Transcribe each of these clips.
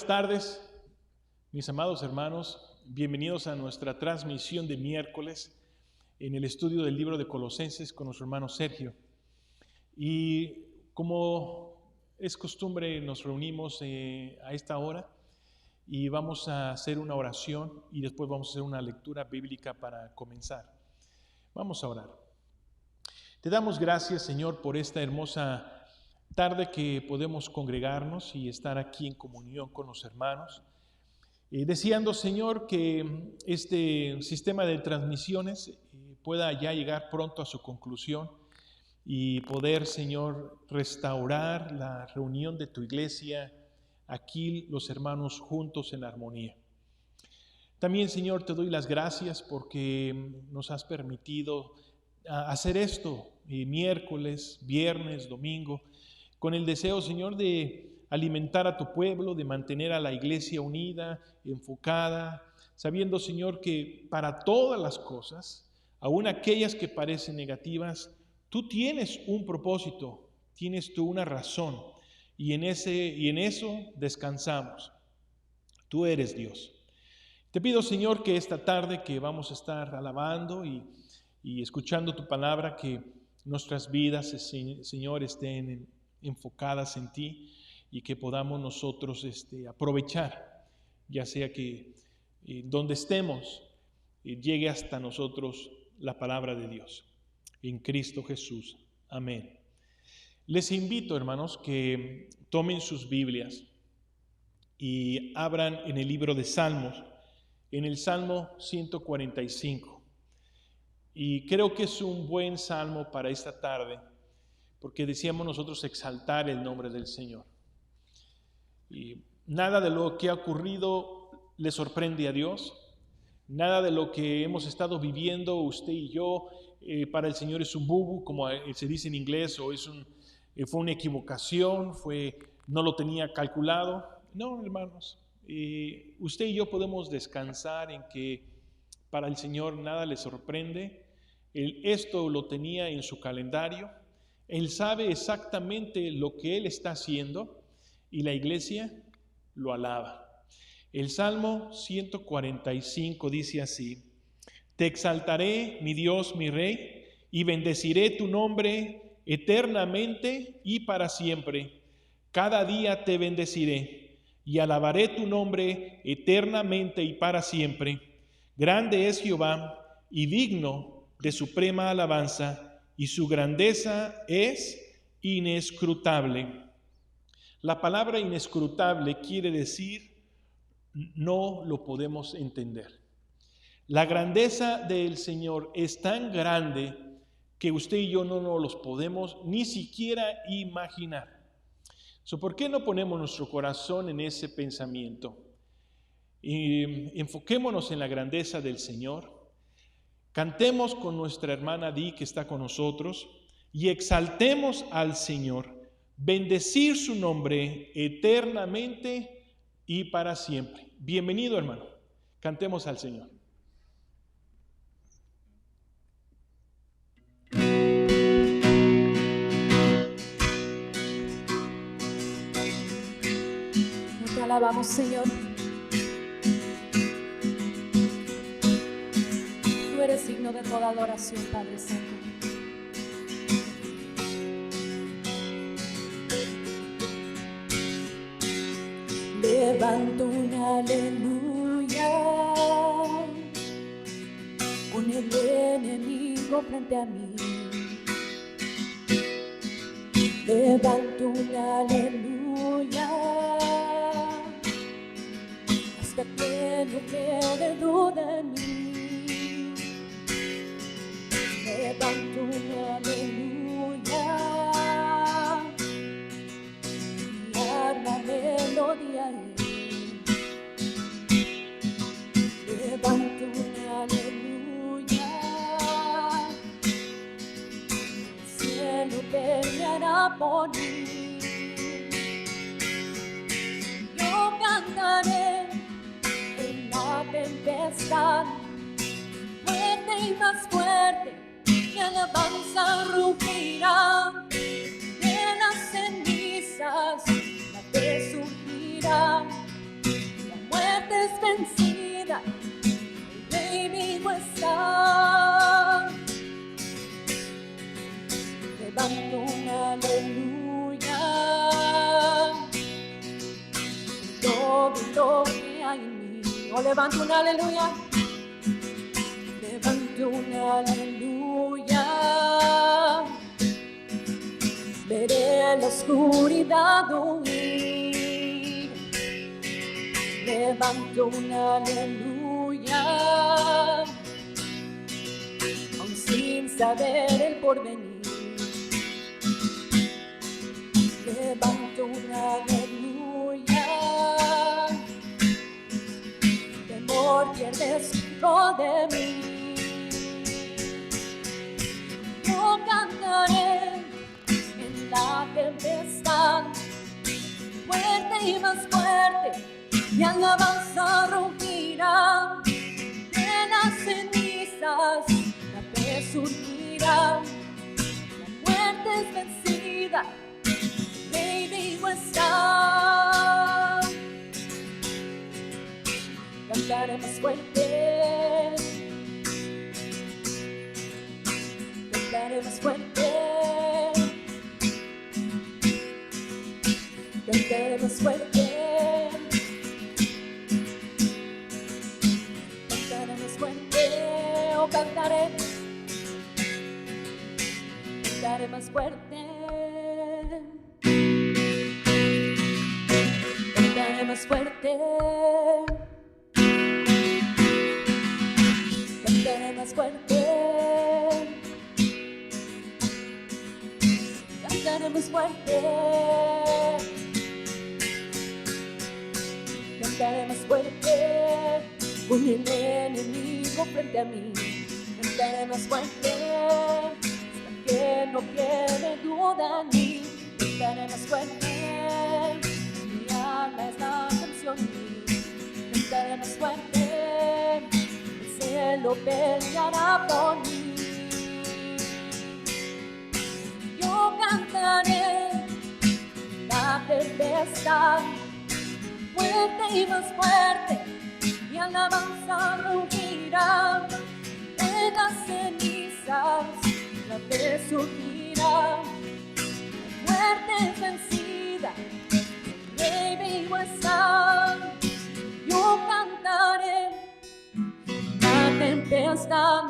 buenas tardes, mis amados hermanos. Bienvenidos a nuestra transmisión de miércoles en el estudio del libro de Colosenses con nuestro hermano Sergio. Y como es costumbre, nos reunimos a esta hora y vamos a hacer una oración y después vamos a hacer una lectura bíblica para comenzar. Vamos a orar. Te damos gracias, Señor, por esta hermosa tarde que podemos congregarnos y estar aquí en comunión con los hermanos. Deseando, Señor, que este sistema de transmisiones pueda ya llegar pronto a su conclusión y poder, Señor, restaurar la reunión de tu iglesia, aquí los hermanos juntos en armonía. También, Señor, te doy las gracias porque nos has permitido hacer esto miércoles, viernes, domingo, con el deseo, Señor, de alimentar a tu pueblo, de mantener a la iglesia unida, enfocada, sabiendo, Señor, que para todas las cosas, aun aquellas que parecen negativas, tú tienes un propósito, tienes tú una razón, y en eso descansamos. Tú eres Dios. Te pido, Señor, que esta tarde que vamos a estar alabando y escuchando tu palabra, que nuestras vidas, Señor, estén enfocadas en ti y que podamos nosotros aprovechar, ya sea que donde estemos llegue hasta nosotros la palabra de Dios. En Cristo Jesús. Amén. Les invito, hermanos, que tomen sus Biblias y abran en el libro de Salmos, en el Salmo 145. Y creo que es un buen salmo para esta tarde, porque decíamos nosotros exaltar el nombre del Señor. Y nada de lo que ha ocurrido le sorprende a Dios. Nada de lo que hemos estado viviendo usted y yo para el Señor es un bubu, como se dice en inglés, o fue una equivocación, no lo tenía calculado. No, hermanos, usted y yo podemos descansar en que para el Señor nada le sorprende. Esto lo tenía en su calendario. Él sabe exactamente lo que Él está haciendo y la iglesia lo alaba. El Salmo 145 dice así: Te exaltaré, mi Dios, mi Rey, y bendeciré tu nombre eternamente y para siempre. Cada día te bendeciré y alabaré tu nombre eternamente y para siempre. Grande es Jehová y digno de suprema alabanza, y su grandeza es inescrutable. La palabra inescrutable quiere decir no lo podemos entender. La grandeza del Señor es tan grande que usted y yo no nos los podemos ni siquiera imaginar. ¿Por qué no ponemos nuestro corazón en ese pensamiento? Y enfoquémonos en la grandeza del Señor. Cantemos con nuestra hermana Di, que está con nosotros, y exaltemos al Señor, bendecir su nombre eternamente y para siempre. Bienvenido, hermano. Cantemos al Señor. Te alabamos, Señor. Tú eres digno de toda adoración, Padre Santo. Levanto un aleluya con el enemigo frente a mí. Levanto un aleluya hasta que no quede duda en mí. Levanto un aleluya y la melodía es. Levanto un aleluya, el cielo peleará por mí. Yo cantaré en la tempestad, fuerte y más fuerte, mi alabanza rugirá. De las cenizas la resurgirá. vencida, el Rey vivo está. Levanto un aleluya, todo lo que hay en mí. Oh, levanto un aleluya, levanto un aleluya. Veré la oscuridad huir. Levanto un aleluya, aun sin saber el porvenir. Levanto un aleluya, temor pierde su control de mí. Yo cantaré en la tempestad, fuerte y más fuerte, mi alabanza rugirá. De las cenizas la fe surgirá, la muerte es vencida, Rey vivo está. Cantaré más fuerte, cantaré más fuerte, cantaré más fuerte, cantaré más fuerte, oh cantaré, cantaré más fuerte, cantaré más fuerte, cantaré más fuerte, cantaré más fuerte, cantaré más fuerte, con el enemigo frente a mí. Cantaré más fuerte, hasta que no quede duda en mí. Cantaré más fuerte, mi alma es la canción mía. Cantaré más fuerte, el cielo peleará por mí. Yo cantaré la tempestad, fuerte y más fuerte, mi alabanza rugirá. De las cenizas la fe surgirá, la muerte es vencida, el Rey vivo está. Yo cantaré la tempestad,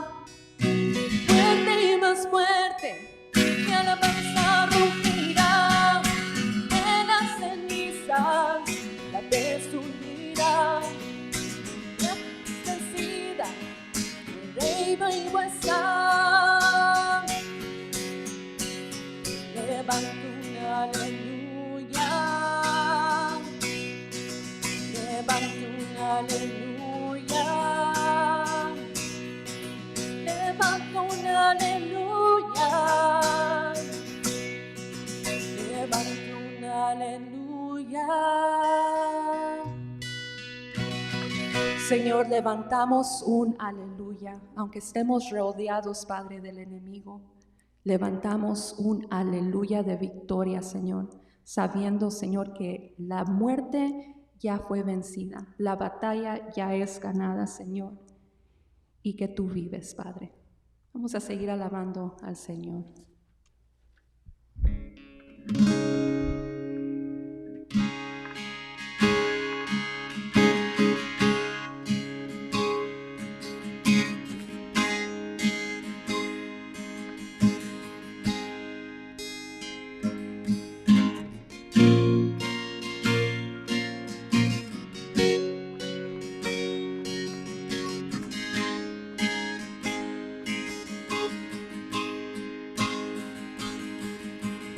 fuerte y más fuerte, mi alabanza rugirá. De las cenizas la fe surgirá, la vencida, el Rey vivo está. Levanto un aleluya, levanto un aleluya, levanto un aleluya, levanto un aleluya. Señor, levantamos un aleluya, aunque estemos rodeados, Padre, del enemigo. Levantamos un aleluya de victoria, Señor, sabiendo, Señor, que la muerte ya fue vencida, la batalla ya es ganada, Señor, y que tú vives, Padre. Vamos a seguir alabando al Señor.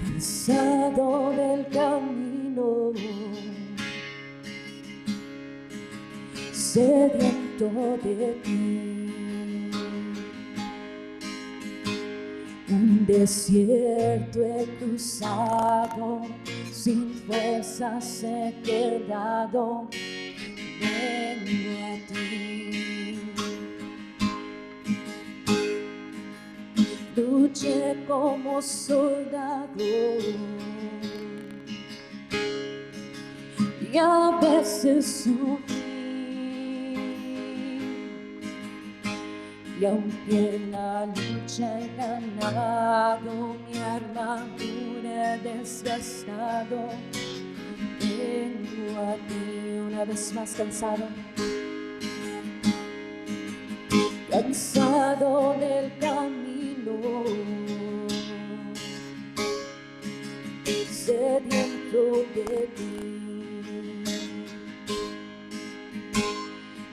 Cansado del camino, sediento de ti, un desierto he cruzado, sin fuerzas he quedado, vengo a ti. Luché como soldado y a veces sufrí, Y aunque la lucha he ganado, mi armadura he desgastado, vengo a ti una vez más cansado del camino, sediento de ti.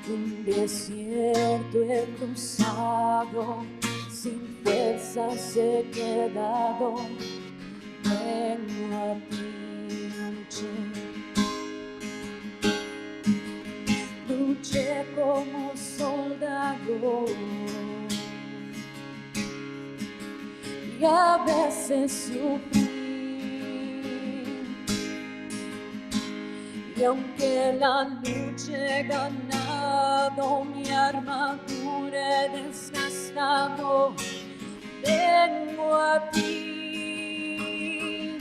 Un desierto he cruzado, sin fuerzas he quedado, vengo a ti, luché como soldado, y a veces sufrí. Y aunque la lucha he ganado, mi armadura he desgastado, vengo a ti.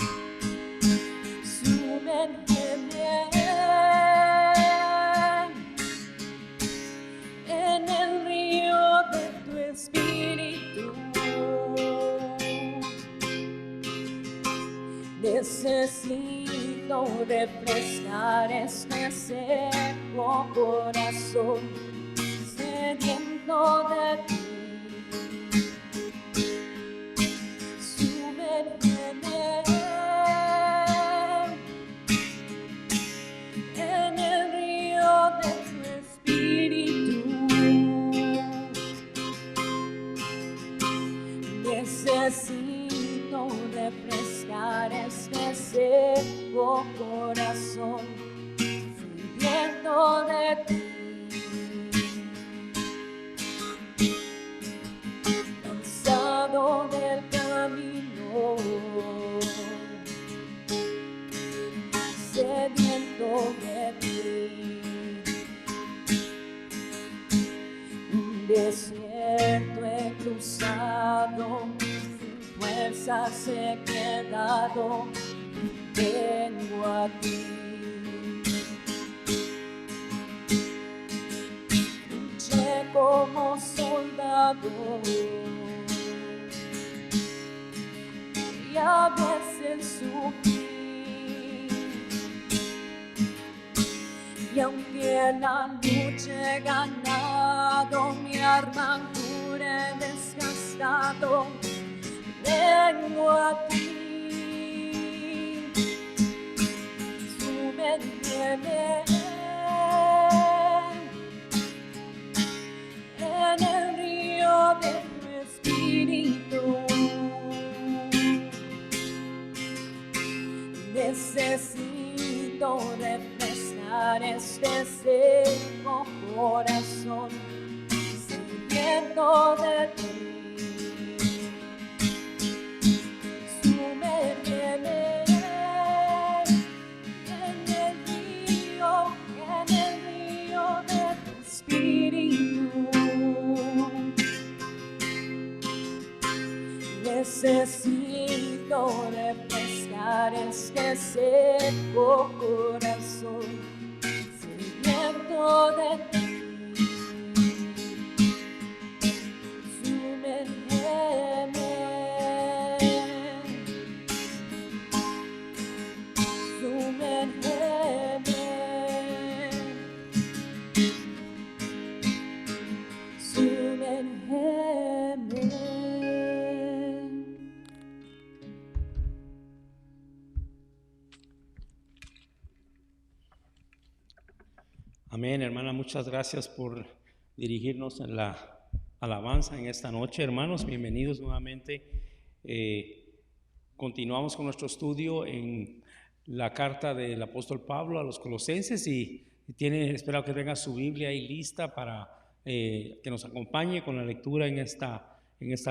Sumérgeme en el río de tu espíritu. Necesito refrescar este seco corazón, sediento de ti. Sumérgeme en el río de tu espíritu. Necesito refrescar este seco corazón, sediento de ti. Cansado del camino, sediento de ti. Un desierto he cruzado, fuerzas he quedado, vengo a ti. Luché como soldado, y a veces sufrí. Y aunque la lucha he ganado, mi armadura he desgastado, vengo a ti. Sumérgeme en el río de tu espíritu. Necesito refrescar este seco corazón, sediento de ti. Sumérgeme en el río de tu espíritu. Necesito refrescar este seco corazón, sediento de ti. Amén, hermana, muchas gracias por dirigirnos en la alabanza en esta noche. Hermanos, bienvenidos nuevamente. Continuamos con nuestro estudio en la carta del apóstol Pablo a los Colosenses y espero que tenga su Biblia ahí lista para que nos acompañe con la lectura en esta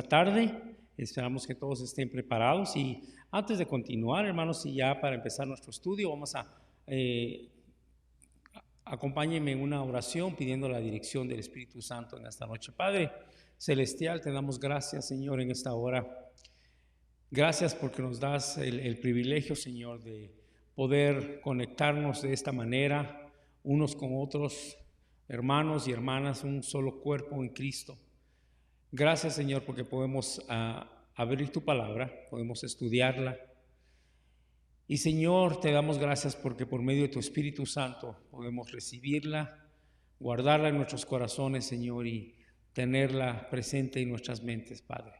tarde. Esperamos que todos estén preparados y antes de continuar, hermanos, y ya para empezar nuestro estudio, vamos a acompáñenme en una oración pidiendo la dirección del Espíritu Santo en esta noche. Padre Celestial, te damos gracias, Señor, en esta hora. Gracias porque nos das el privilegio, Señor, de poder conectarnos de esta manera, unos con otros, hermanos y hermanas, un solo cuerpo en Cristo. Gracias, Señor, porque podemos abrir tu palabra, podemos estudiarla. Y, Señor, te damos gracias porque por medio de tu Espíritu Santo podemos recibirla, guardarla en nuestros corazones, Señor, y tenerla presente en nuestras mentes, Padre.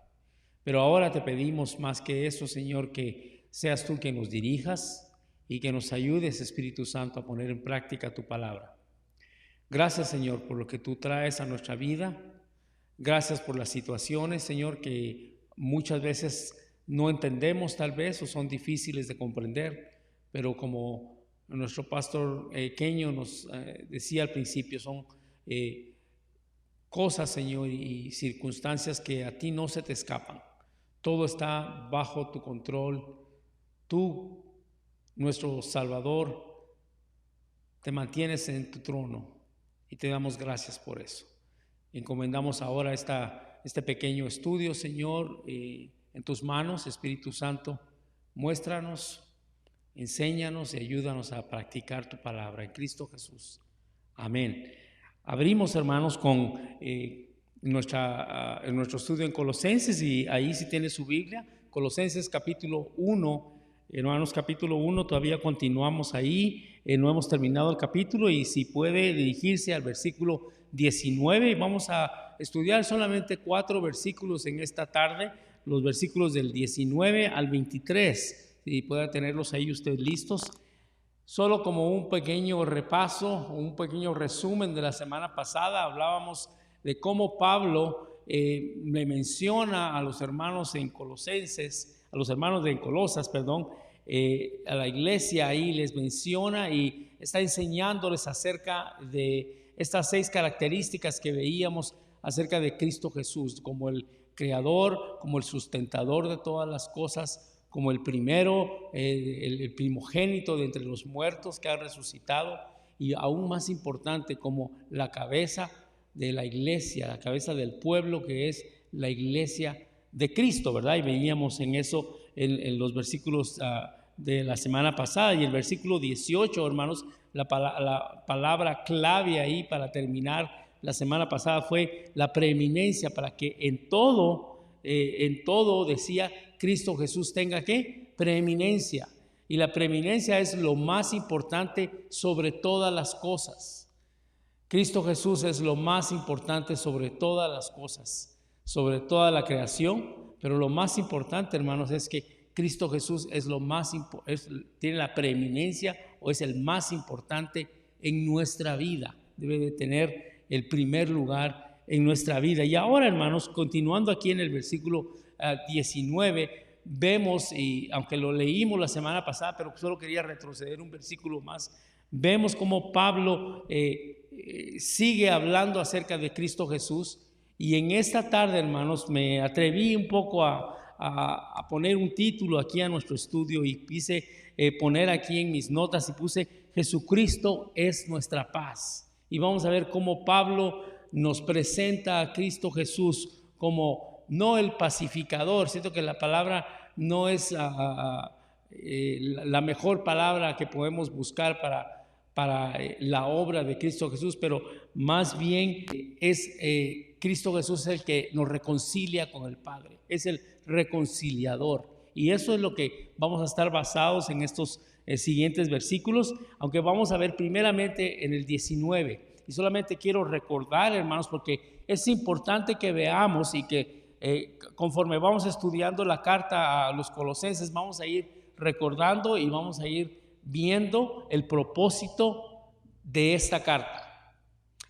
Pero ahora te pedimos más que eso, Señor, que seas tú quien nos dirijas y que nos ayudes, Espíritu Santo, a poner en práctica tu palabra. Gracias, Señor, por lo que tú traes a nuestra vida. Gracias por las situaciones, Señor, que muchas veces no entendemos tal vez o son difíciles de comprender, pero como nuestro pastor Keño nos decía al principio, son cosas, Señor, y circunstancias que a ti no se te escapan. Todo está bajo tu control. Tú, nuestro Salvador, te mantienes en tu trono y te damos gracias por eso. Encomendamos ahora este pequeño estudio, Señor, en tus manos, Espíritu Santo. Muéstranos, enséñanos y ayúdanos a practicar tu palabra en Cristo Jesús. Amén. Abrimos, hermanos, con nuestro estudio en Colosenses, y ahí si tiene su Biblia, Colosenses capítulo 1. Hermanos, capítulo 1, todavía continuamos ahí, no hemos terminado el capítulo, y si puede dirigirse al versículo 19, vamos a estudiar solamente 4 versículos en esta tarde, los versículos del 19 al 23, si puede tenerlos ahí usted listos. Solo como un pequeño repaso, un pequeño resumen de la semana pasada, hablábamos de cómo Pablo le menciona a los hermanos en Colosenses, a los hermanos de Colosas, a la iglesia ahí les menciona y está enseñándoles acerca de estas 6 características que veíamos acerca de Cristo Jesús, como el creador, como el sustentador de todas las cosas, como el primero, el primogénito de entre los muertos que ha resucitado, y aún más importante, como la cabeza de la iglesia, la cabeza del pueblo, que es la iglesia de Cristo, ¿verdad? Y veíamos en eso en los versículos de la semana pasada. Y el versículo 18, hermanos, la palabra clave ahí para terminar la semana pasada fue la preeminencia, para que en todo decía Cristo Jesús tenga ¿qué? Preeminencia. Y la preeminencia es lo más importante sobre todas las cosas. Cristo Jesús es lo más importante sobre todas las cosas, sobre toda la creación, pero lo más importante, hermanos, es que Cristo Jesús es tiene la preeminencia, o es el más importante en nuestra vida. Debe de tener el primer lugar en nuestra vida. Y ahora, hermanos, continuando aquí en el versículo 19, vemos, y aunque lo leímos la semana pasada, pero solo quería retroceder un versículo más, vemos cómo Pablo sigue hablando acerca de Cristo Jesús. Y en esta tarde, hermanos, me atreví un poco a poner un título aquí a nuestro estudio, y quise poner aquí en mis notas, y puse Jesucristo es nuestra paz. Y vamos a ver cómo Pablo nos presenta a Cristo Jesús como no el pacificador. Siento que la palabra no es la mejor palabra que podemos buscar para la obra de Cristo Jesús, pero más bien es Cristo Jesús el que nos reconcilia con el Padre, es el reconciliador. Y eso es lo que vamos a estar basados en estos siguientes versículos, aunque vamos a ver primeramente en el 19. Y solamente quiero recordar, hermanos, porque es importante que veamos y que conforme vamos estudiando la carta a los Colosenses, vamos a ir recordando y vamos a ir viendo el propósito de esta carta.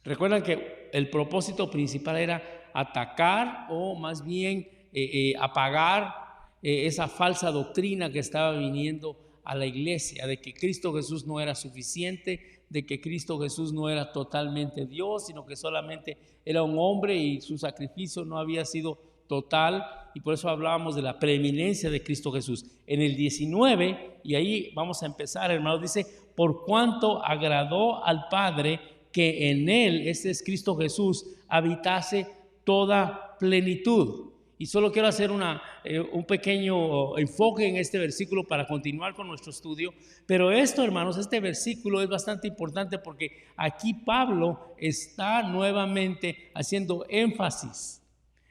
Recuerdan que el propósito principal era atacar, o más bien apagar esa falsa doctrina que estaba viniendo a la iglesia, de que Cristo Jesús no era suficiente, de que Cristo Jesús no era totalmente Dios, sino que solamente era un hombre y su sacrificio no había sido total. Y por eso hablábamos de la preeminencia de Cristo Jesús. En el 19, y ahí vamos a empezar, hermanos, dice: por cuanto agradó al Padre que en él, este es Cristo Jesús, habitase toda plenitud. Y solo quiero hacer un pequeño enfoque en este versículo para continuar con nuestro estudio. Pero esto, hermanos, este versículo es bastante importante, porque aquí Pablo está nuevamente haciendo énfasis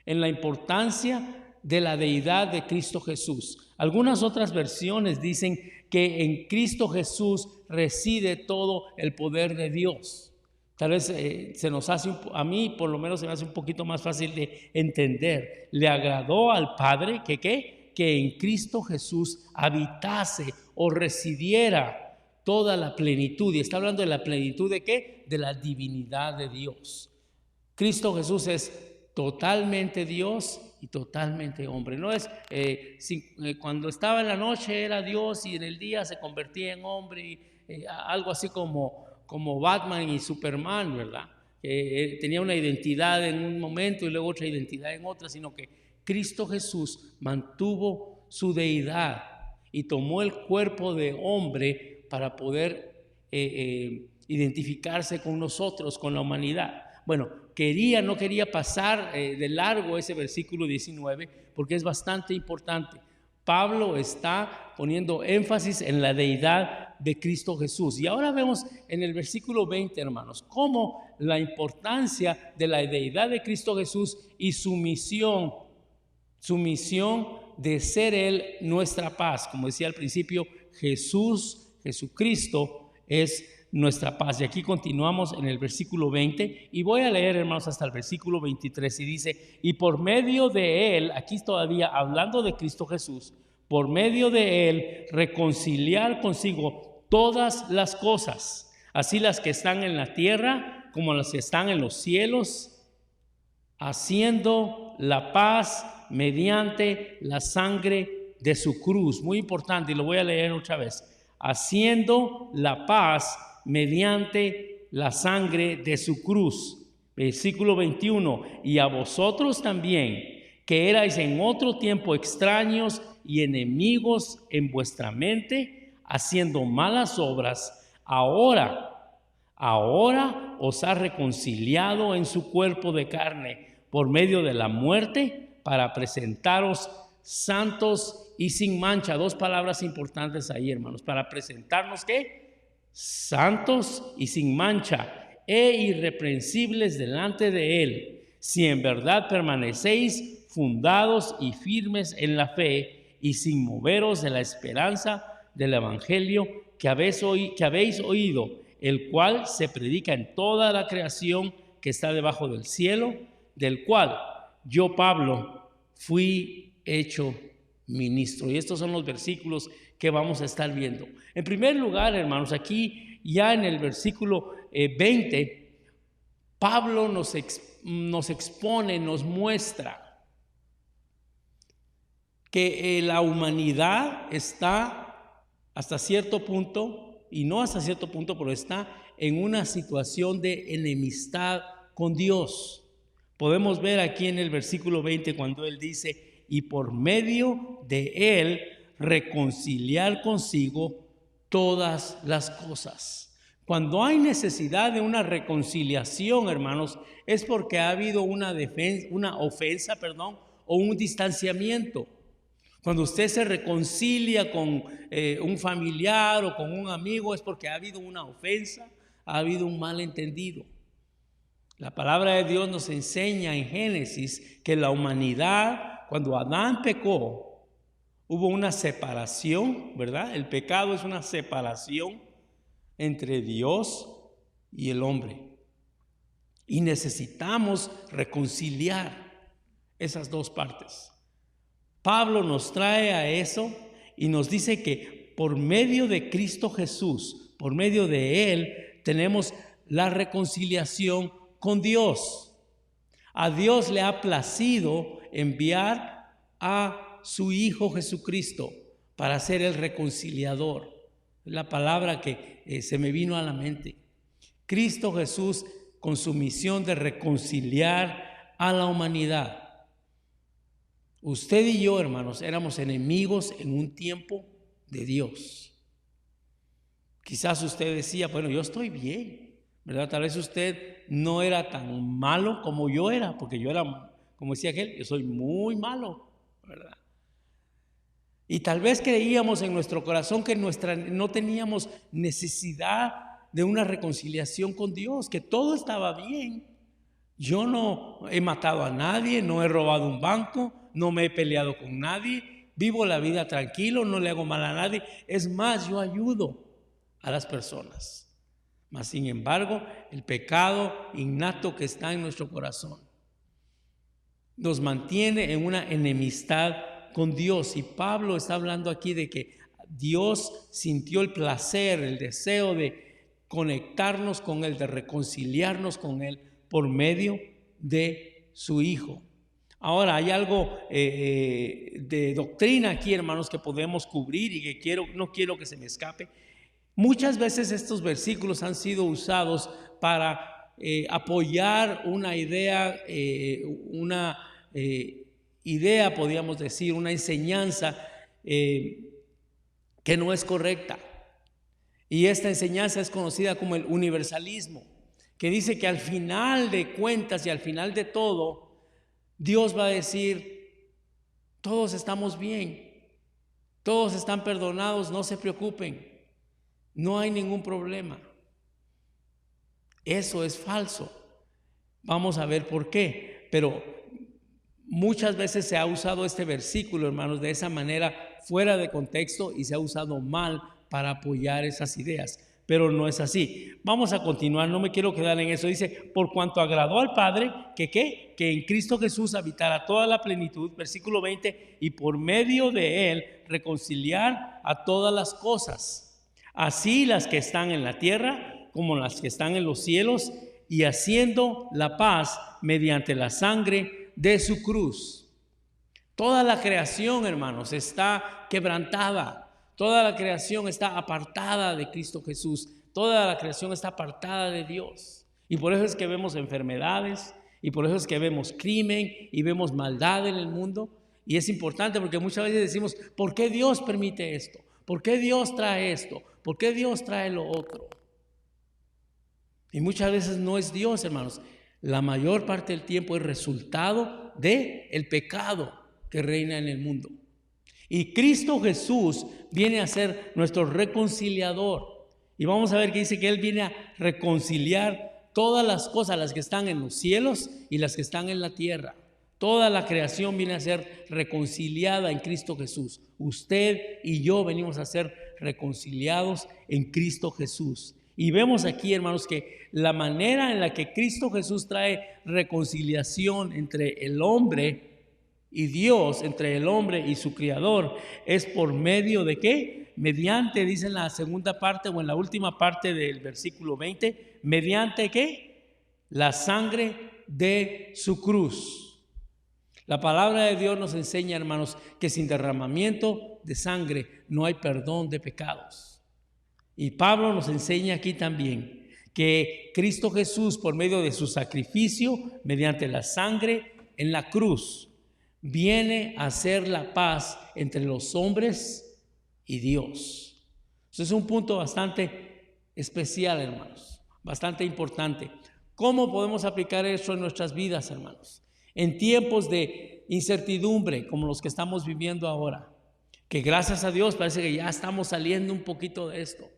en la importancia de la deidad de Cristo Jesús. Algunas otras versiones dicen que en Cristo Jesús reside todo el poder de Dios. Tal vez se nos hace, a mí por lo menos se me hace un poquito más fácil de entender. Le agradó al Padre que en Cristo Jesús habitase o residiera toda la plenitud. Y está hablando de la plenitud ¿de qué? De la divinidad de Dios. Cristo Jesús es totalmente Dios y totalmente hombre. No es cuando estaba en la noche era Dios y en el día se convertía en hombre, algo así como Batman y Superman, ¿verdad? Tenía una identidad en un momento y luego otra identidad en otra, sino que Cristo Jesús mantuvo su deidad y tomó el cuerpo de hombre para poder identificarse con nosotros, con la humanidad. Bueno, no quería pasar de largo ese versículo 19 porque es bastante importante. Pablo está poniendo énfasis en la deidad de Cristo Jesús. Y ahora vemos en el versículo 20, hermanos, cómo la importancia de la deidad de Cristo Jesús y su misión de ser Él nuestra paz. Como decía al principio, Jesucristo es nuestra paz. Y aquí continuamos en el versículo 20 y voy a leer, hermanos, hasta el versículo 23 y dice: y por medio de Él, aquí todavía hablando de Cristo Jesús, por medio de Él reconciliar consigo todas las cosas, así las que están en la tierra como las que están en los cielos, haciendo la paz mediante la sangre de su cruz. Muy importante, y lo voy a leer otra vez: haciendo la paz mediante la sangre de su cruz. Versículo 21, y a vosotros también, que erais en otro tiempo extraños y enemigos en vuestra mente, haciendo malas obras, ahora os ha reconciliado en su cuerpo de carne por medio de la muerte, para presentaros santos y sin mancha. Dos palabras importantes ahí, hermanos. Para presentarnos, ¿qué? Santos y sin mancha e irreprensibles delante de Él, si en verdad permanecéis fundados y firmes en la fe y sin moveros de la esperanza del evangelio que habéis oído, el cual se predica en toda la creación que está debajo del cielo, del cual yo, Pablo, fui hecho ministro. Y estos son los versículos que vamos a estar viendo. En primer lugar, hermanos, aquí ya en el versículo 20, Pablo nos expone, nos muestra que la humanidad está hasta cierto punto, y no hasta cierto punto, pero está en una situación de enemistad con Dios. Podemos ver aquí en el versículo 20 cuando él dice: y por medio de Él reconciliar consigo todas las cosas. Cuando hay necesidad de una reconciliación, hermanos, es porque ha habido una ofensa, o un distanciamiento. Cuando usted se reconcilia con un familiar o con un amigo, es porque ha habido una ofensa, ha habido un malentendido. La palabra de Dios nos enseña en Génesis que la humanidad, cuando Adán pecó, hubo una separación, ¿verdad? El pecado es una separación entre Dios y el hombre. Y necesitamos reconciliar esas dos partes. Pablo nos trae a eso y nos dice que por medio de Cristo Jesús, por medio de Él, tenemos la reconciliación con Dios. A Dios le ha placido enviar a su Hijo Jesucristo para ser el reconciliador. Es la palabra que se me vino a la mente. Cristo Jesús, con su misión de reconciliar a la humanidad. Usted y yo, hermanos, éramos enemigos en un tiempo de Dios. Quizás usted decía: bueno, yo estoy bien, ¿verdad? Tal vez usted no era tan malo como yo era, porque yo era, como decía aquel, yo soy muy malo, ¿verdad? Y tal vez creíamos en nuestro corazón que no teníamos necesidad de una reconciliación con Dios, que todo estaba bien. Yo no he matado a nadie, no he robado un banco, no me he peleado con nadie, vivo la vida tranquilo, no le hago mal a nadie. Es más, yo ayudo a las personas. Mas, sin embargo, el pecado innato que está en nuestro corazón nos mantiene en una enemistad con Dios. Y Pablo está hablando aquí de que Dios sintió el placer, el deseo de conectarnos con Él, de reconciliarnos con Él por medio de su Hijo. Ahora, hay algo de doctrina aquí, hermanos, que podemos cubrir y que no quiero que se me escape. Muchas veces estos versículos han sido usados para apoyar una idea, podríamos decir, una enseñanza que no es correcta. Y esta enseñanza es conocida como el universalismo, que dice que al final de cuentas y al final de todo, Dios va a decir: todos estamos bien, todos están perdonados, no se preocupen, no hay ningún problema. Eso es falso. Vamos a ver por qué. Pero muchas veces se ha usado este versículo, hermanos, de esa manera, fuera de contexto, y se ha usado mal para apoyar esas ideas. Pero no es así. Vamos a continuar, no me quiero quedar en eso. Dice: por cuanto agradó al Padre, que en Cristo Jesús habitara toda la plenitud, versículo 20, y por medio de Él reconciliar a todas las cosas, así las que están en la tierra como las que están en los cielos, y haciendo la paz mediante la sangre de su cruz. Toda la creación, hermanos, está quebrantada. Toda la creación está apartada de Cristo Jesús. Toda la creación está apartada de Dios. Y por eso es que vemos enfermedades, y por eso es que vemos crimen y vemos maldad en el mundo. Y es importante porque muchas veces decimos: ¿por qué Dios permite esto? ¿Por qué Dios trae esto? ¿Por qué Dios trae lo otro? Y muchas veces no es Dios, hermanos. La mayor parte del tiempo es resultado del pecado que reina en el mundo. Y Cristo Jesús viene a ser nuestro reconciliador. Y vamos a ver que dice que Él viene a reconciliar todas las cosas, las que están en los cielos y las que están en la tierra. Toda la creación viene a ser reconciliada en Cristo Jesús. Usted y yo venimos a ser reconciliados en Cristo Jesús. Y vemos aquí, hermanos, que la manera en la que Cristo Jesús trae reconciliación entre el hombre y Dios, entre el hombre y su Creador, es por medio de ¿qué? Mediante, dice en la segunda parte o en la última parte del versículo 20, mediante ¿qué? La sangre de su cruz. La palabra de Dios nos enseña, hermanos, que sin derramamiento de sangre no hay perdón de pecados. Y Pablo nos enseña aquí también que Cristo Jesús, por medio de su sacrificio, mediante la sangre en la cruz, viene a hacer la paz entre los hombres y Dios. Eso es un punto bastante especial, hermanos, bastante importante. ¿Cómo podemos aplicar eso en nuestras vidas, hermanos? En tiempos de incertidumbre como los que estamos viviendo ahora, que gracias a Dios parece que ya estamos saliendo un poquito de esto.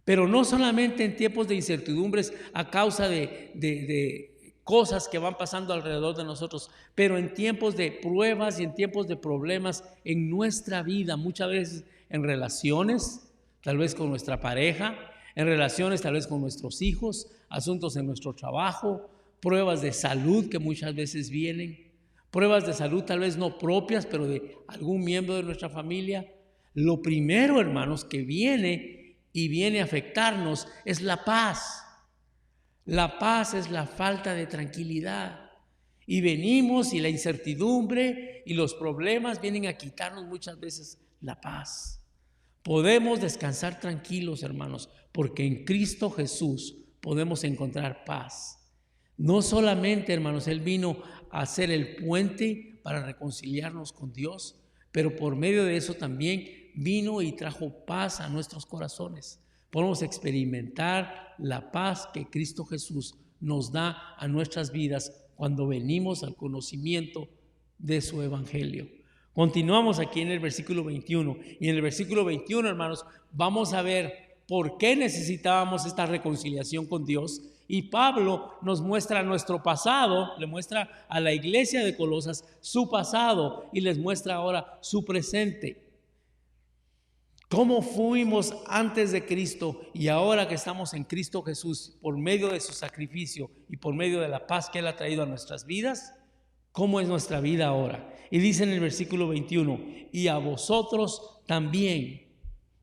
Pero no solamente en tiempos de incertidumbres a causa de cosas que van pasando alrededor de nosotros, pero en tiempos de pruebas y en tiempos de problemas en nuestra vida, muchas veces en relaciones, tal vez con nuestra pareja, en relaciones tal vez con nuestros hijos, asuntos en nuestro trabajo, pruebas de salud que muchas veces vienen, pruebas de salud tal vez no propias, pero de algún miembro de nuestra familia. Lo primero, hermanos, que viene a afectarnos es la paz. La paz es la falta de tranquilidad. Y venimos y la incertidumbre y los problemas vienen a quitarnos muchas veces la paz. Podemos descansar tranquilos, hermanos, porque en Cristo Jesús podemos encontrar paz. No solamente, hermanos, Él vino a hacer el puente para reconciliarnos con Dios, pero por medio de eso también vino y trajo paz a nuestros corazones. Podemos experimentar la paz que Cristo Jesús nos da a nuestras vidas cuando venimos al conocimiento de su evangelio. Continuamos aquí en el versículo 21. Y en el versículo 21, hermanos, vamos a ver por qué necesitábamos esta reconciliación con Dios. Y Pablo nos muestra nuestro pasado, le muestra a la iglesia de Colosas su pasado y les muestra ahora su presente. ¿Cómo fuimos antes de Cristo y ahora que estamos en Cristo Jesús por medio de su sacrificio y por medio de la paz que Él ha traído a nuestras vidas? ¿Cómo es nuestra vida ahora? Y dice en el versículo 21, y a vosotros también.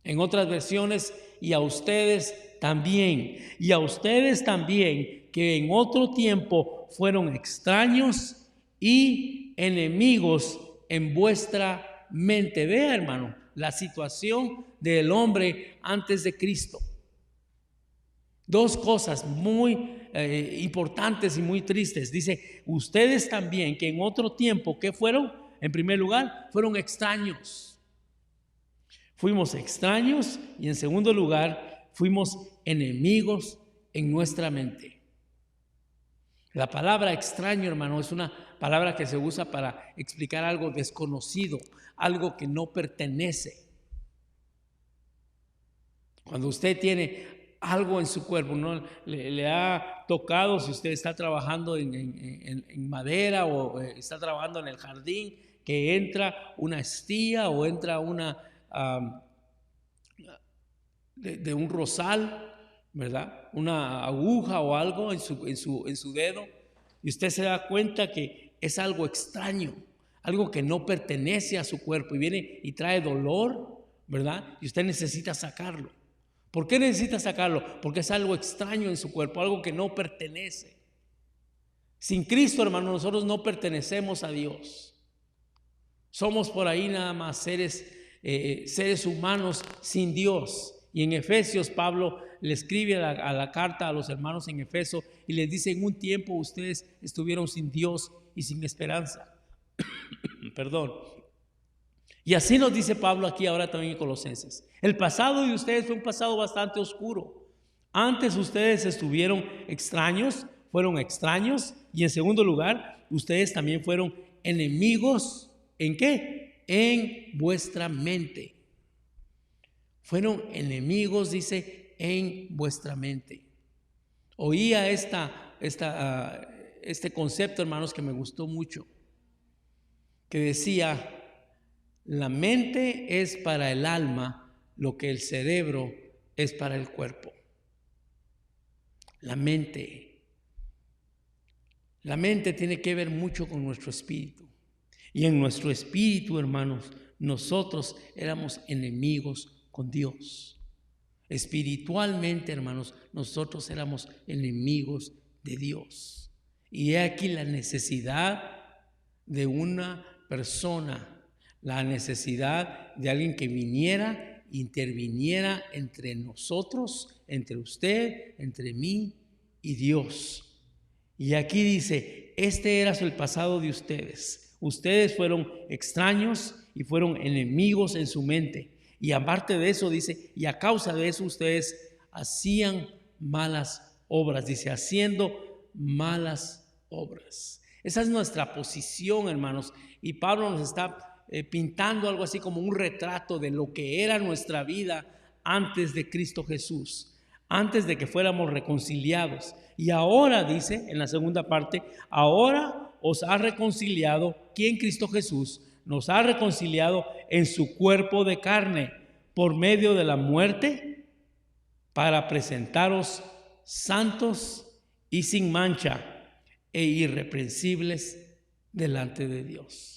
En otras versiones, y a ustedes también. Y a ustedes también, que en otro tiempo fueron extraños y enemigos en vuestra mente. Vea, hermano, la situación del hombre antes de Cristo. Dos cosas muy importantes y muy tristes. Dice, ustedes también, que en otro tiempo, ¿qué fueron? En primer lugar, fueron extraños. Fuimos extraños y en segundo lugar, fuimos enemigos en nuestra mente. La palabra extraño, hermano, es una palabra que se usa para explicar algo desconocido, algo que no pertenece. Cuando usted tiene algo en su cuerpo, ¿no? Le ha tocado, si usted está trabajando en madera o está trabajando en el jardín, que entra una estía o entra una de un rosal, ¿verdad? Una aguja o algo en su dedo, y usted se da cuenta que es algo extraño, algo que no pertenece a su cuerpo y viene y trae dolor, ¿verdad? Y usted necesita sacarlo. ¿Por qué necesita sacarlo? Porque es algo extraño en su cuerpo, algo que no pertenece. Sin Cristo, hermano, nosotros no pertenecemos a Dios. Somos por ahí nada más seres humanos sin Dios. Y en Efesios, Pablo le escribe a la carta a los hermanos en Efeso y les dice, en un tiempo ustedes estuvieron sin Dios y sin esperanza. Perdón. Y así nos dice Pablo aquí ahora también en Colosenses. El pasado de ustedes fue un pasado bastante oscuro. Antes ustedes estuvieron extraños, fueron extraños. Y en segundo lugar, ustedes también fueron enemigos. ¿En qué? En vuestra mente. Fueron enemigos, dice, en vuestra mente. Oía este concepto, hermanos, que me gustó mucho, que decía, la mente es para el alma lo que el cerebro es para el cuerpo. La mente tiene que ver mucho con nuestro espíritu. Y en nuestro espíritu, hermanos, nosotros éramos enemigos con Dios. Espiritualmente, hermanos, nosotros éramos enemigos de Dios. Y he aquí la necesidad de una persona, la necesidad de alguien que viniera, interviniera entre nosotros, entre usted, entre mí y Dios. Y aquí dice, este era el pasado de ustedes. Ustedes fueron extraños y fueron enemigos en su mente. Y aparte de eso dice, y a causa de eso ustedes hacían malas obras. Dice, haciendo malas obras. Esa es nuestra posición, hermanos. Y Pablo nos está pintando algo así como un retrato de lo que era nuestra vida antes de Cristo Jesús, antes de que fuéramos reconciliados. Y ahora, dice en la segunda parte, ahora os ha reconciliado, ¿quién? Cristo Jesús nos ha reconciliado en su cuerpo de carne por medio de la muerte para presentaros santos y sin mancha e irreprensibles delante de Dios.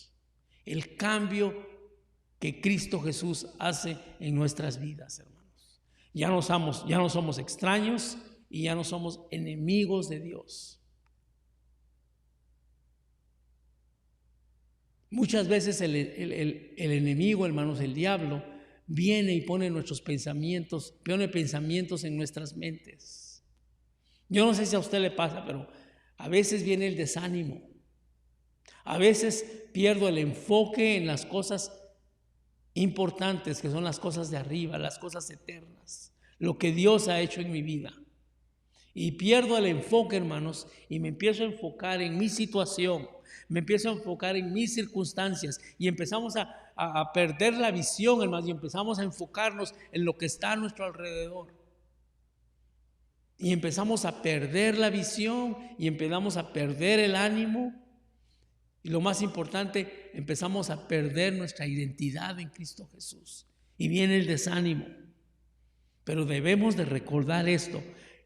El cambio que Cristo Jesús hace en nuestras vidas, hermanos. Ya no somos extraños y ya no somos enemigos de Dios. Muchas veces el enemigo, hermanos, el diablo, viene y pone pensamientos en nuestras mentes. Yo no sé si a usted le pasa, pero a veces viene el desánimo. A veces pierdo el enfoque en las cosas importantes, que son las cosas de arriba, las cosas eternas, lo que Dios ha hecho en mi vida. Y pierdo el enfoque, hermanos, y me empiezo a enfocar en mi situación, me empiezo a enfocar en mis circunstancias y empezamos a perder la visión, hermanos, y empezamos a enfocarnos en lo que está a nuestro alrededor. y empezamos a perder la visión y empezamos a perder el ánimo. Y lo más importante, empezamos a perder nuestra identidad en Cristo Jesús. Y viene el desánimo. Pero debemos de recordar esto.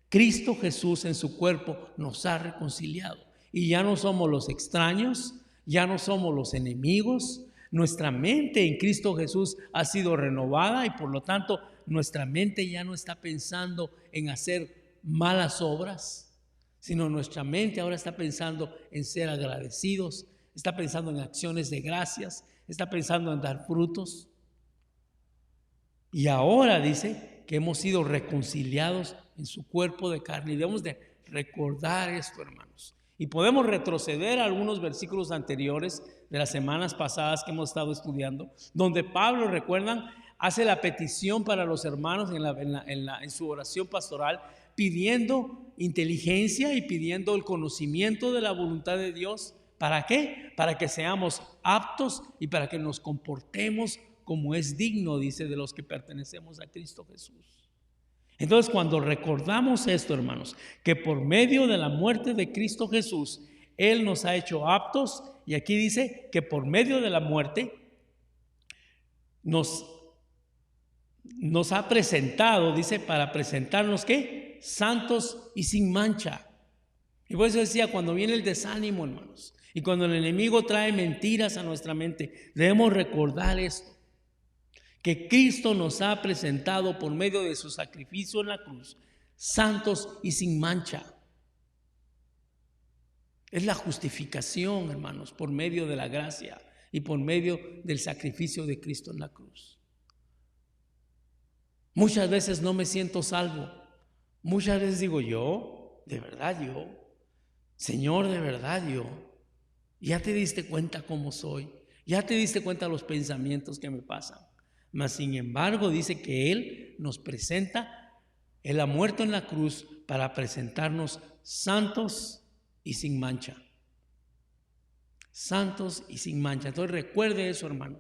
Cristo Jesús en su cuerpo nos ha reconciliado. Y ya no somos los extraños, ya no somos los enemigos. Nuestra mente en Cristo Jesús ha sido renovada y por lo tanto nuestra mente ya no está pensando en hacer malas obras, sino nuestra mente ahora está pensando en ser agradecidos, está pensando en acciones de gracias, está pensando en dar frutos. Y ahora dice que hemos sido reconciliados en su cuerpo de carne. Y debemos de recordar esto, hermanos. Y podemos retroceder a algunos versículos anteriores de las semanas pasadas que hemos estado estudiando, donde Pablo, recuerdan, hace la petición para los hermanos en su oración pastoral, pidiendo inteligencia y pidiendo el conocimiento de la voluntad de Dios. ¿Para qué? Para que seamos aptos y para que nos comportemos como es digno, dice, de los que pertenecemos a Cristo Jesús. Entonces, cuando recordamos esto, hermanos, que por medio de la muerte de Cristo Jesús, Él nos ha hecho aptos, y aquí dice que por medio de la muerte nos ha presentado, dice, para presentarnos, ¿qué? Santos y sin mancha. Y por eso decía, cuando viene el desánimo, hermanos, y cuando el enemigo trae mentiras a nuestra mente, debemos recordar esto, que Cristo nos ha presentado por medio de su sacrificio en la cruz, santos y sin mancha. Es la justificación, hermanos, por medio de la gracia y por medio del sacrificio de Cristo en la cruz. Muchas veces no me siento salvo. Muchas veces digo yo, de verdad yo, Señor, de verdad yo. Ya te diste cuenta cómo soy. Ya te diste cuenta de los pensamientos que me pasan. Mas sin embargo dice que Él nos presenta, Él ha muerto en la cruz para presentarnos santos y sin mancha. Santos y sin mancha. Entonces recuerde eso, hermano.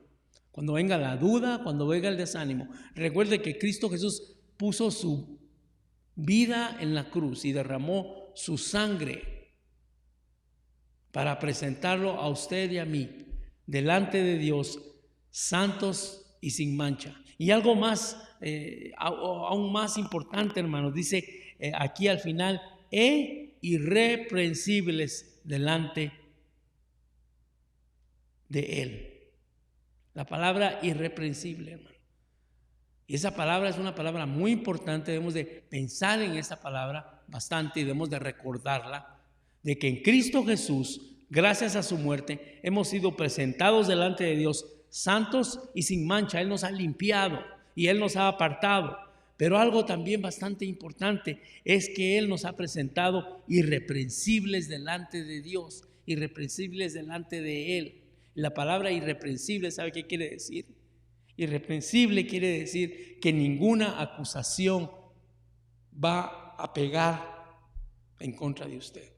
Cuando venga la duda, cuando venga el desánimo, recuerde que Cristo Jesús puso su vida en la cruz y derramó su sangre para presentarlo a usted y a mí delante de Dios, santos y sin mancha. Y algo más, aún más importante, hermanos, dice aquí al final, irreprensibles delante de Él. La palabra irreprensible, hermano. Y esa palabra es una palabra muy importante. Debemos de pensar en esa palabra bastante y debemos de recordarla, de que en Cristo Jesús, gracias a su muerte, hemos sido presentados delante de Dios santos y sin mancha. Él nos ha limpiado y Él nos ha apartado. Pero algo también bastante importante es que Él nos ha presentado irreprensibles delante de Dios, irreprensibles delante de Él. La palabra irreprensible, ¿sabe qué quiere decir? Irreprensible quiere decir que ninguna acusación va a pegar en contra de usted.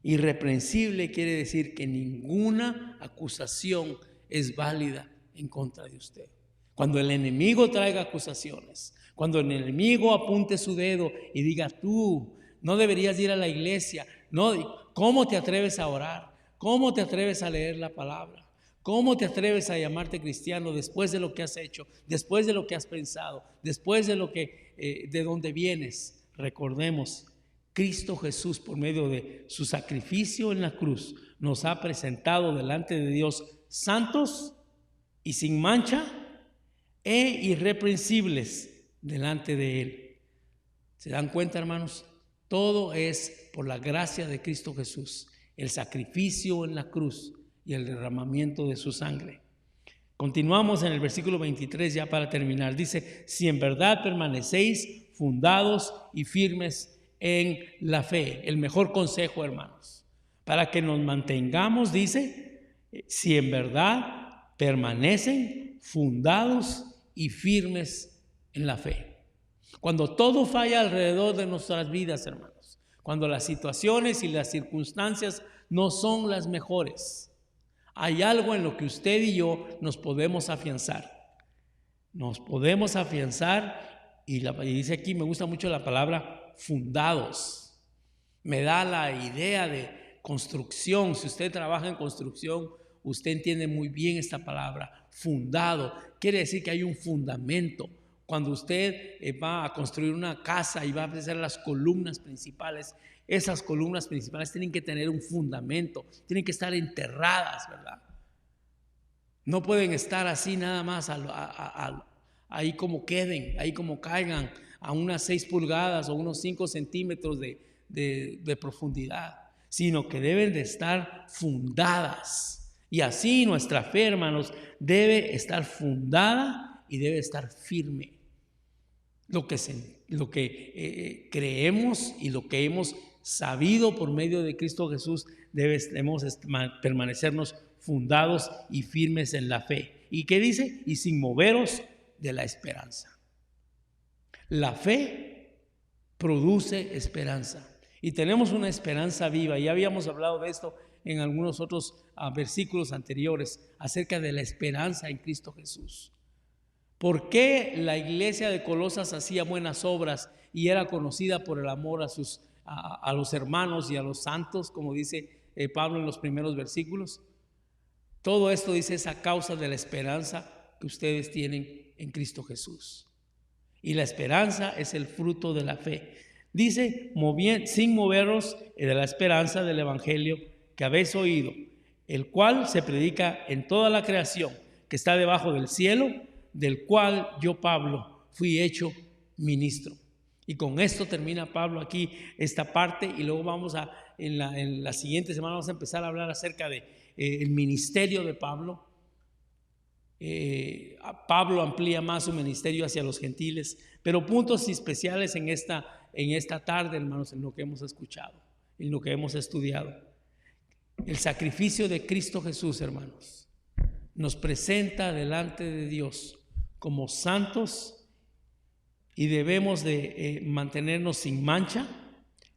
Irreprensible quiere decir que ninguna acusación es válida en contra de usted. Cuando el enemigo traiga acusaciones, cuando el enemigo apunte su dedo y diga, tú no deberías ir a la iglesia, no, ¿cómo te atreves a orar? ¿Cómo te atreves a leer la palabra? ¿Cómo te atreves a llamarte cristiano después de lo que has hecho, después de lo que has pensado, después de lo que de dónde vienes? Recordemos, Cristo Jesús, por medio de su sacrificio en la cruz, nos ha presentado delante de Dios santos y sin mancha e irreprensibles delante de Él. ¿Se dan cuenta, hermanos? Todo es por la gracia de Cristo Jesús, el sacrificio en la cruz y el derramamiento de su sangre. Continuamos en el versículo 23 ya para terminar. Dice, si en verdad permanecéis fundados y firmes en la fe. El mejor consejo, hermanos, para que nos mantengamos, dice, si en verdad permanecen fundados y firmes en la fe. Cuando todo falla alrededor de nuestras vidas, hermanos, cuando las situaciones y las circunstancias no son las mejores, hay algo en lo que usted y yo nos podemos afianzar. Nos podemos afianzar y dice aquí, me gusta mucho la palabra fundados. Me da la idea de construcción. Si usted trabaja en construcción, usted entiende muy bien esta palabra, fundado. Quiere decir que hay un fundamento. Cuando usted va a construir una casa y va a hacer las columnas principales, esas columnas principales tienen que tener un fundamento, tienen que estar enterradas, ¿verdad? No pueden estar así nada más ahí como queden, ahí como caigan, a unas 6 pulgadas o unos 5 centímetros de profundidad, sino que deben de estar fundadas. Y así nuestra fe, hermanos, debe estar fundada y debe estar firme. Lo que creemos y lo que hemos sabido por medio de Cristo Jesús, debemos permanecernos fundados y firmes en la fe. ¿Y qué dice? Y sin moveros de la esperanza. La fe produce esperanza. Y tenemos una esperanza viva. Ya habíamos hablado de esto en algunos otros versículos anteriores acerca de la esperanza en Cristo Jesús. ¿Por qué la iglesia de Colosas hacía buenas obras y era conocida por el amor a los hermanos y a los santos, como dice Pablo en los primeros versículos? Todo esto dice es a causa de la esperanza que ustedes tienen en Cristo Jesús. Y la esperanza es el fruto de la fe. Dice, sin moveros de la esperanza del evangelio que habéis oído, el cual se predica en toda la creación que está debajo del cielo, del cual yo, Pablo, fui hecho ministro. Y con esto termina Pablo aquí esta parte, y luego vamos en la siguiente semana vamos a empezar a hablar acerca de el ministerio de Pablo. Pablo amplía más su ministerio hacia los gentiles, pero puntos especiales en esta tarde, hermanos, en lo que hemos escuchado, en lo que hemos estudiado. El sacrificio de Cristo Jesús, hermanos, nos presenta delante de Dios como santos y debemos de mantenernos sin mancha.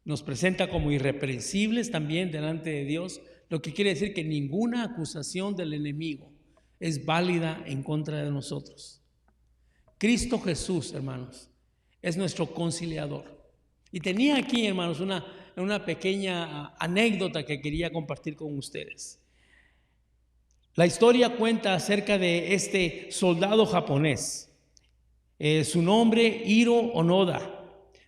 Nos presenta como irreprensibles también delante de Dios, lo que quiere decir que ninguna acusación del enemigo es válida en contra de nosotros. Cristo Jesús, hermanos, es nuestro conciliador. Y tenía aquí, hermanos, una pequeña anécdota que quería compartir con ustedes. La historia cuenta acerca de este soldado japonés. Su nombre, Hiro Onoda.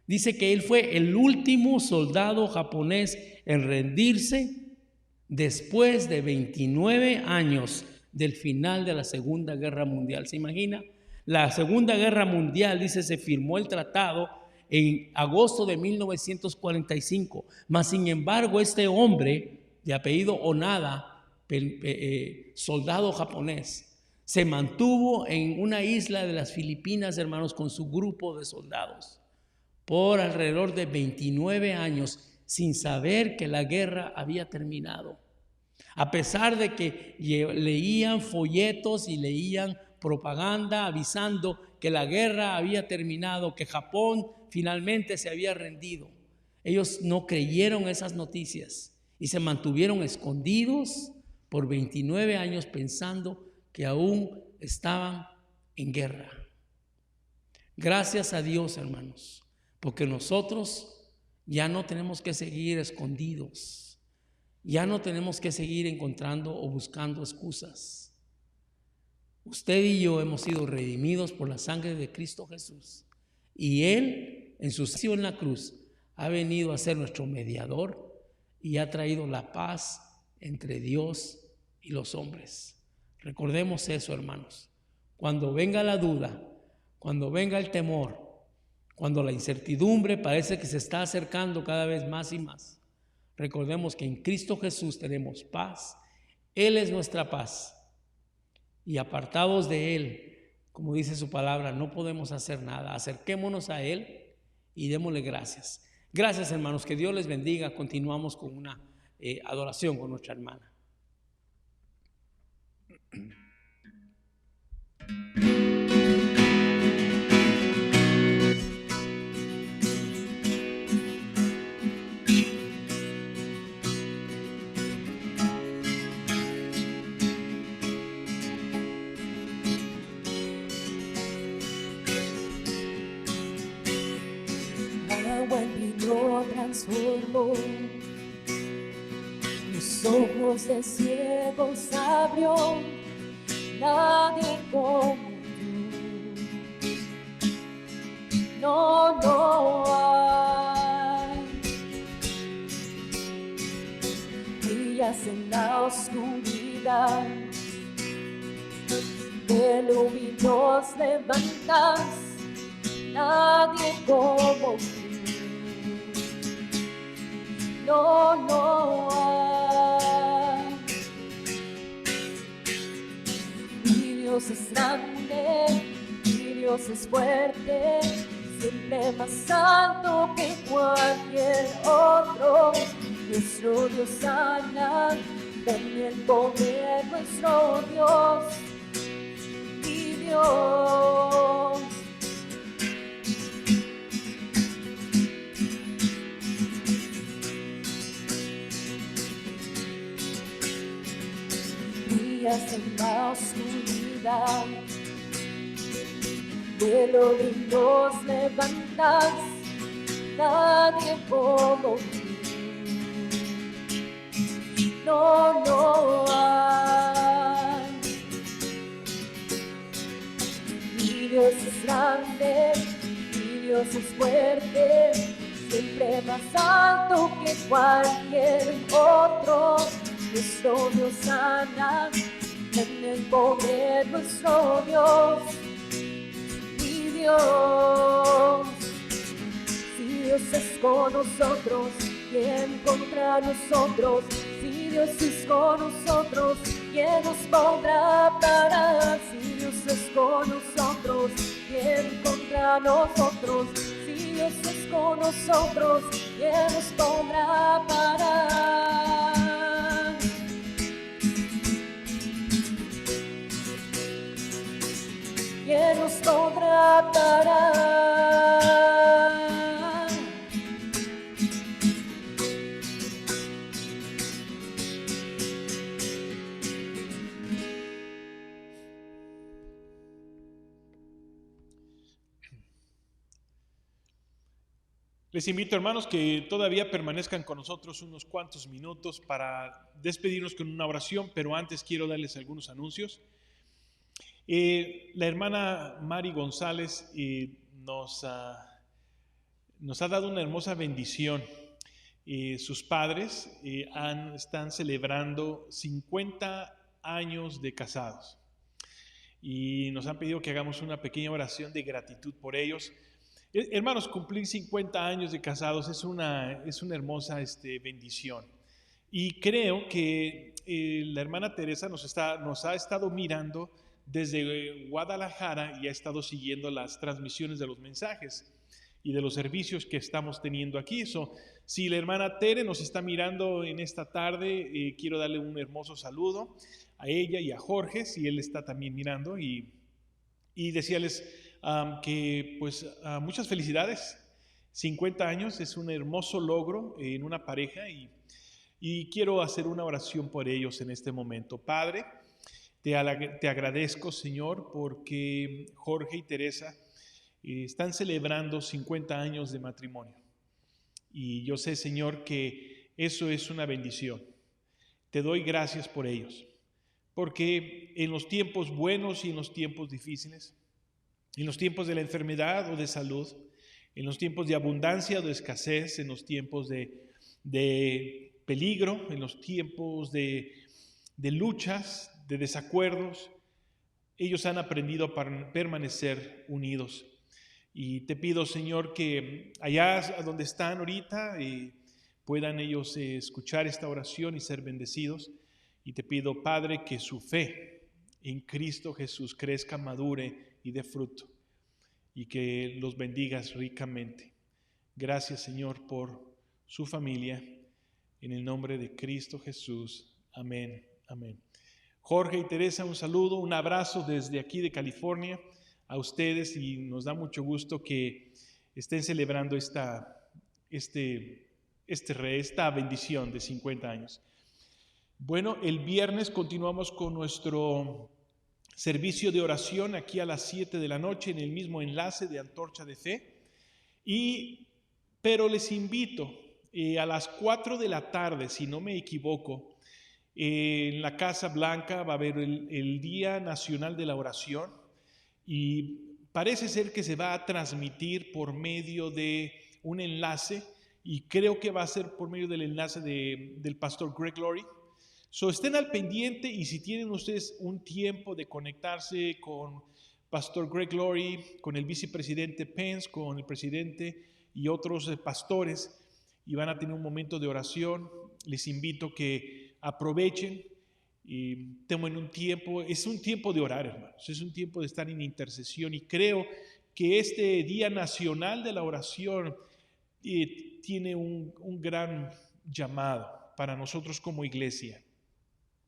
Dice que él fue el último soldado japonés en rendirse después de 29 años del final de la Segunda Guerra Mundial. ¿Se imagina? La Segunda Guerra Mundial, dice, se firmó el tratado en agosto de 1945. Mas, sin embargo, este hombre de apellido Onoda, soldado japonés, se mantuvo en una isla de las Filipinas, hermanos, con su grupo de soldados por alrededor de 29 años sin saber que la guerra había terminado. A pesar de que leían folletos y leían propaganda avisando que la guerra había terminado, que Japón finalmente se había rendido, ellos no creyeron esas noticias y se mantuvieron escondidos por 29 años pensando que aún estaban en guerra. Gracias a Dios, hermanos, porque nosotros ya no tenemos que seguir escondidos, ya no tenemos que seguir encontrando o buscando excusas. Usted y yo hemos sido redimidos por la sangre de Cristo Jesús, y Él, en su sacrificio en la cruz, ha venido a ser nuestro mediador y ha traído la paz entre Dios y los hombres. Recordemos eso, hermanos. Cuando venga la duda, cuando venga el temor, cuando la incertidumbre parece que se está acercando cada vez más y más, recordemos que en Cristo Jesús tenemos paz. Él es nuestra paz. Y apartados de Él, como dice su palabra, no podemos hacer nada. Acerquémonos a Él y démosle gracias. Gracias, hermanos. Que Dios les bendiga. Continuamos con una adoración con nuestra hermana. When transformó. Los ojos de ciegos abrió, nadie como tú. No hay. Brillas en la oscuridad, de luz nos levantas, nadie como tú. No hay. Mi Dios es grande, mi Dios es fuerte, siempre más alto que cualquier otro. Nuestro Dios sana, en el poder nuestro Dios, mi Dios. Brillas en la oscuridad, de lo que nos levantas, nadie como tú. No hay. Mi Dios es grande, mi Dios es fuerte, siempre más alto que cualquier otro. Nuestro Dios sana, en el poder nuestro Dios, mi Dios. Si Dios es con nosotros, ¿quién contra nosotros? Si Dios es con nosotros, ¿quién nos podrá parar? Si Dios es con nosotros, ¿quién contra nosotros? Si Dios es con nosotros, ¿quién nos podrá parar? ¿Quién nos podrá parar? Les invito, hermanos, que todavía permanezcan con nosotros unos cuantos minutos para despedirnos con una oración, pero antes quiero darles algunos anuncios. La hermana Mari González nos ha dado una hermosa bendición. Sus padres están celebrando 50 años de casados y nos han pedido que hagamos una pequeña oración de gratitud por ellos. Hermanos, cumplir 50 años de casados es una hermosa bendición. Y creo que la hermana Teresa nos ha estado mirando desde Guadalajara y ha estado siguiendo las transmisiones de los mensajes y de los servicios que estamos teniendo aquí. Si la hermana Tere nos está mirando en esta tarde, quiero darle un hermoso saludo a ella y a Jorge, si él está también mirando, y decirles que pues muchas felicidades. 50 años es un hermoso logro en una pareja y quiero hacer una oración por ellos en este momento. Padre, te agradezco, Señor, porque Jorge y Teresa están celebrando 50 años de matrimonio. Y yo sé, Señor, que eso es una bendición. Te doy gracias por ellos, porque en los tiempos buenos y en los tiempos difíciles, en los tiempos de la enfermedad o de salud, en los tiempos de abundancia o de escasez, en los tiempos de peligro, en los tiempos de luchas, de desacuerdos, ellos han aprendido a permanecer unidos. Y te pido, Señor, que allá donde están ahorita puedan ellos escuchar esta oración y ser bendecidos. Y te pido, Padre, que su fe en Cristo Jesús crezca, madure y dé fruto, y que los bendigas ricamente. Gracias, Señor, por su familia. En el nombre de Cristo Jesús. Amén. Amén. Jorge y Teresa, un saludo, un abrazo desde aquí de California a ustedes, y nos da mucho gusto que estén celebrando esta bendición de 50 años. Bueno, el viernes continuamos con nuestro servicio de oración aquí a las 7 de la noche en el mismo enlace de Antorcha de Fe, pero les invito a las 4 de la tarde, si no me equivoco, en la Casa Blanca va a haber el Día Nacional de la Oración y parece ser que se va a transmitir por medio de un enlace y creo que va a ser por medio del enlace del pastor Greg Laurie. So, estén al pendiente y si tienen ustedes un tiempo de conectarse con pastor Greg Laurie, con el vicepresidente Pence, con el presidente y otros pastores y van a tener un momento de oración, les invito que aprovechen y tomen un tiempo. Es un tiempo de orar, hermanos, es un tiempo de estar en intercesión y creo que este Día Nacional de la Oración tiene un gran llamado para nosotros como iglesia.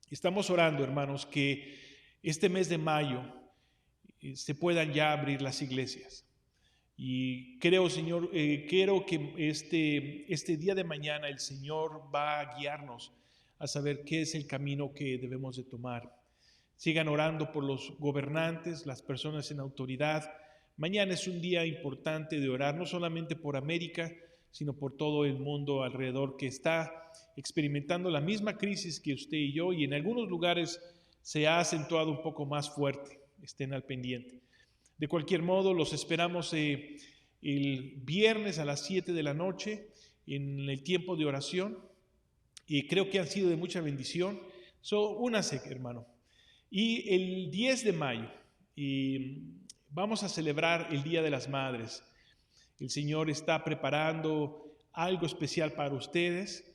Estamos orando, hermanos, que este mes de mayo se puedan ya abrir las iglesias. Y creo, Señor, quiero que este día de mañana el Señor va a guiarnos a saber qué es el camino que debemos de tomar. Sigan orando por los gobernantes, las personas en autoridad. Mañana es un día importante de orar, no solamente por América, sino por todo el mundo alrededor que está experimentando la misma crisis que usted y yo, y en algunos lugares se ha acentuado un poco más fuerte. Estén al pendiente. De cualquier modo, los esperamos el viernes a las 7 de la noche en el tiempo de oración, y creo que han sido de mucha bendición. Únase, hermano. Y el 10 de mayo vamos a celebrar el Día de las Madres. El Señor está preparando algo especial para ustedes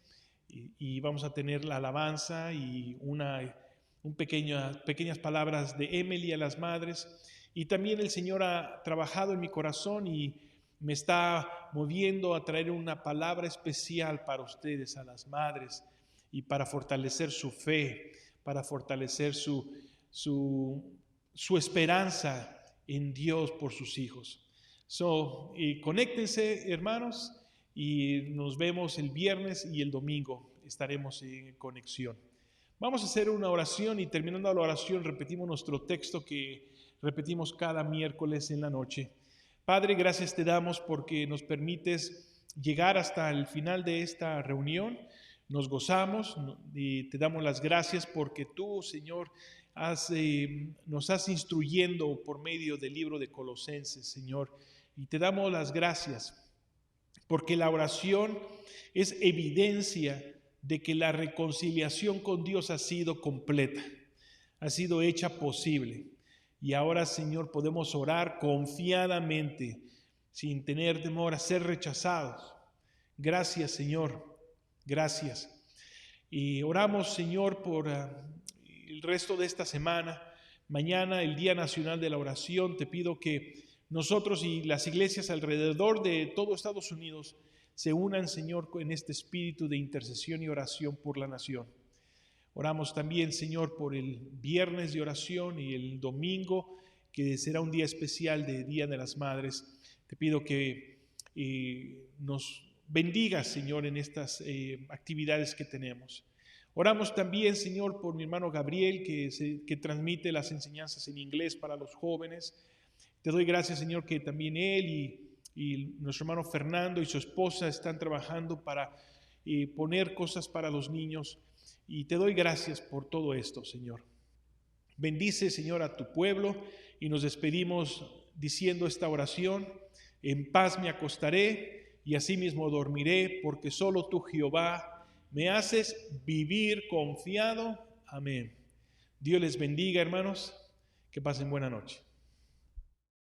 y vamos a tener la alabanza y pequeñas palabras de Emily a las madres. Y también el Señor ha trabajado en mi corazón y me está moviendo a traer una palabra especial para ustedes, a las madres, y para fortalecer su fe, para fortalecer su esperanza en Dios por sus hijos. Conéctense, hermanos, y nos vemos el viernes y el domingo. Estaremos en conexión. Vamos a hacer una oración y terminando la oración repetimos nuestro texto que repetimos cada miércoles en la noche. Padre, gracias te damos porque nos permites llegar hasta el final de esta reunión. Nos gozamos y te damos las gracias porque tú, Señor, nos has instruyendo por medio del libro de Colosenses, Señor. Y te damos las gracias porque la oración es evidencia de que la reconciliación con Dios ha sido completa, ha sido hecha posible. Y ahora, Señor, podemos orar confiadamente, sin tener temor a ser rechazados. Gracias, Señor, gracias. Y oramos, Señor, por el resto de esta semana. Mañana, el Día Nacional de la Oración, te pido que nosotros y las iglesias alrededor de todo Estados Unidos se unan, Señor, en este espíritu de intercesión y oración por la nación. Oramos también, Señor, por el viernes de oración y el domingo, que será un día especial de Día de las Madres. Te pido que nos bendigas, Señor, en estas actividades que tenemos. Oramos también, Señor, por mi hermano Gabriel, que transmite las enseñanzas en inglés para los jóvenes. Te doy gracias, Señor, que también él y nuestro hermano Fernando y su esposa están trabajando para poner cosas para los niños. Y te doy gracias por todo esto, Señor. Bendice, Señor, a tu pueblo y nos despedimos diciendo esta oración. En paz me acostaré y asimismo dormiré, porque solo tú, Jehová, me haces vivir confiado. Amén. Dios les bendiga, hermanos. Que pasen buena noche.